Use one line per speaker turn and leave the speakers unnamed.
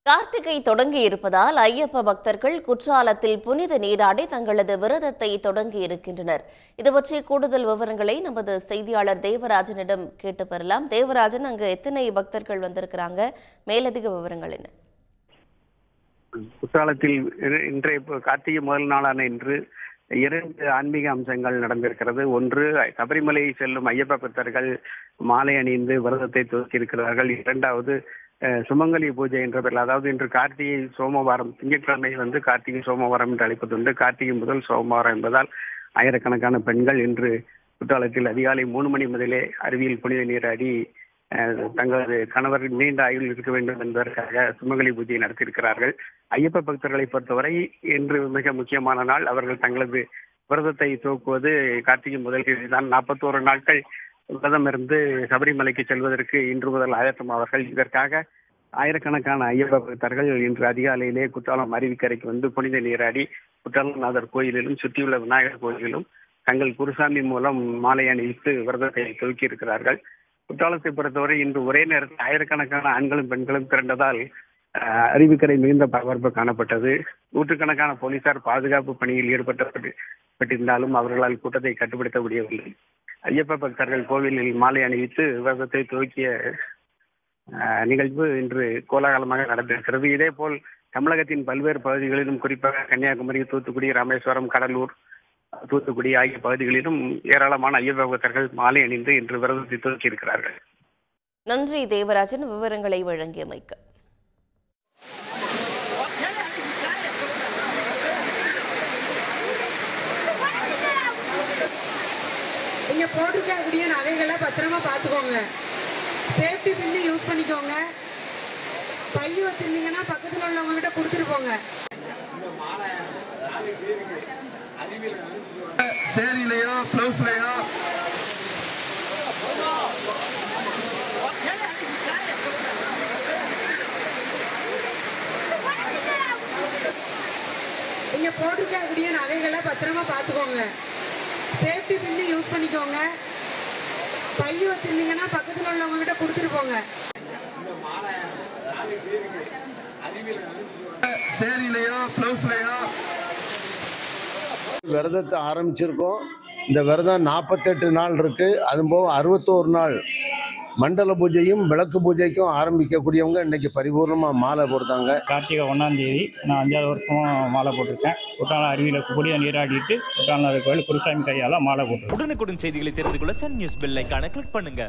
கார்த்திகை தொடங்கி இருப்பதால் ஐயப்ப பக்தர்கள் குற்றாலத்தில் புனித நீராடி தங்களது விரதத்தை தொடங்கி இருக்கின்றனர். இது பற்றி கூடுதல் விவரங்களை நமது செய்தியாளர் தேவராஜனிடம் கேட்டு பெறலாம். தேவராஜன், அங்கு எத்தனை பக்தர்கள் வந்திருக்கிறாங்க? மேலதிக விவரங்கள் என்ன?
குற்றாலத்தில் இன்றைய கார்த்திகை முதல் நாளான இன்று 2 ஆன்மீக அம்சங்கள் நடந்திருக்கிறது. ஒன்று, சபரிமலை செல்லும் ஐயப்ப பக்தர்கள் மாலை அணிந்து விரதத்தை துவக்கி இருக்கிறார்கள். இரண்டாவது, சுமங்கலி பூஜை என்ற பெயரில், அதாவது இன்று கார்த்திகை சோமவாரம், திங்கட்கிழமை கார்த்திகை சோமவாரம் என்று அழைப்பதுண்டு. கார்த்திகை முதல் சோமவாரம் என்பதால் ஆயிரக்கணக்கான பெண்கள் இன்று குற்றாலத்தில் அதிகாலை 3 மணி முதலே அருவியில் புனித நீராடி தங்களது கணவர் நீண்ட ஆயுள் இருக்க வேண்டும் என்பதற்காக சுமங்கலி பூஜையை நடத்தியிருக்கிறார்கள். ஐயப்ப பக்தர்களை பொறுத்தவரை இன்று மிக முக்கியமான நாள். அவர்கள் தங்களது விரதத்தை துவக்குவது கார்த்திகை முதல் தான். 41 நாட்கள் விரதம் இருந்து சபரிமலைக்கு செல்வதற்கு இன்று முதல் ஆயத்தமாவார்கள். இதற்காக ஆயிரக்கணக்கான ஐயப்ப பக்தர்கள் இன்று அதிகாலையிலே குற்றாலம் அருவிக்கரைக்கு புனித நீராடி குற்றாலநாதர் கோயிலிலும் சுற்றியுள்ள விநாயகர் கோயிலிலும் தங்கள் குருசாமி மூலம் மாலை அணிவித்து விரதத்தை துவக்கி இருக்கிறார்கள். குற்றாலத்தை பொறுத்தவரை இன்று ஒரே நேரத்தில் ஆயிரக்கணக்கான ஆண்களும் பெண்களும் திரண்டதால் அருவிக்கரை மிகுந்த பரபரப்பு காணப்பட்டது. நூற்றுக்கணக்கான போலீசார் பாதுகாப்பு பணியில் ஈடுபட்டிருந்தாலும் அவர்களால் கூட்டத்தை கட்டுப்படுத்த முடியவில்லை. ஐயப்ப பக்தர்கள் கோவிலில் மாலை அணிவித்து விரதத்தை துவக்கிய நிகழ்வு இன்று கோலாகலமாக நடந்திருக்கிறது. இதேபோல் தமிழகத்தின் பல்வேறு பகுதிகளிலும், குறிப்பாக கன்னியாகுமரி, தூத்துக்குடி, ராமேஸ்வரம், கடலூர், தூத்துக்குடி ஆகிய பகுதிகளிலும் ஏராளமான ஐயப்ப பக்தர்கள் மாலை அணிந்து இன்று விரதத்தை துவக்கி இருக்கிறார்கள்.
நன்றி தேவராஜன், விவரங்களை வழங்கியமைக்கு.
நீங்க போட்டிருக்கக்கூடிய நகைகளை பத்திரமா பார்த்துக்கோங்க. சேஃப்டி பின்னு யூஸ் பண்ணிக்கோங்க. பை வச்சிருந்தீங்கன்னா பக்கத்தில் உள்ளவங்க கிட்ட கொடுத்துட்டு போங்க.
சேரிலையோ பிளவுஸ்லையோ
நீங்க போட்டிருக்கக்கூடிய நகைகளை பத்திரமா பார்த்துக்கோங்க. சேஃப்டி பின்னு யூஸ் பண்ணிக்கோங்க. பை வச்சிருந்தீங்கன்னா பக்கத்தில் உள்ளவங்க கிட்ட கொடுத்துட்டு போங்க.
சேரிலையோ பிளவுஸ்லையோ
விரதத்தை ஆரம்பிச்சிருக்கோம். இந்த விரதம் 48 நாள் இருக்கு. அதுபோக 61 நாள் மண்டல பூஜையும் விளக்கு பூஜைக்கும் ஆரம்பிக்கக்கூடியவங்க இன்னைக்கு பரிபூர்ணமாக மாலை போடுத்தாங்க.
கார்த்திகை 1ஆம் தேதி நான் 5வது வருஷமாக மாலை போட்டிருக்கேன். குற்றாலம் அருவியில் புனித நீராடிட்டு குற்றாலம் கோயில் குருசாமி கையால் மாலை போட்டிருக்கேன்.
உடனுக்குடன் செய்திகளை தெரிந்து கொள்ள சன் நியூஸ் பெல் ஐகானை கிளிக் பண்ணுங்க.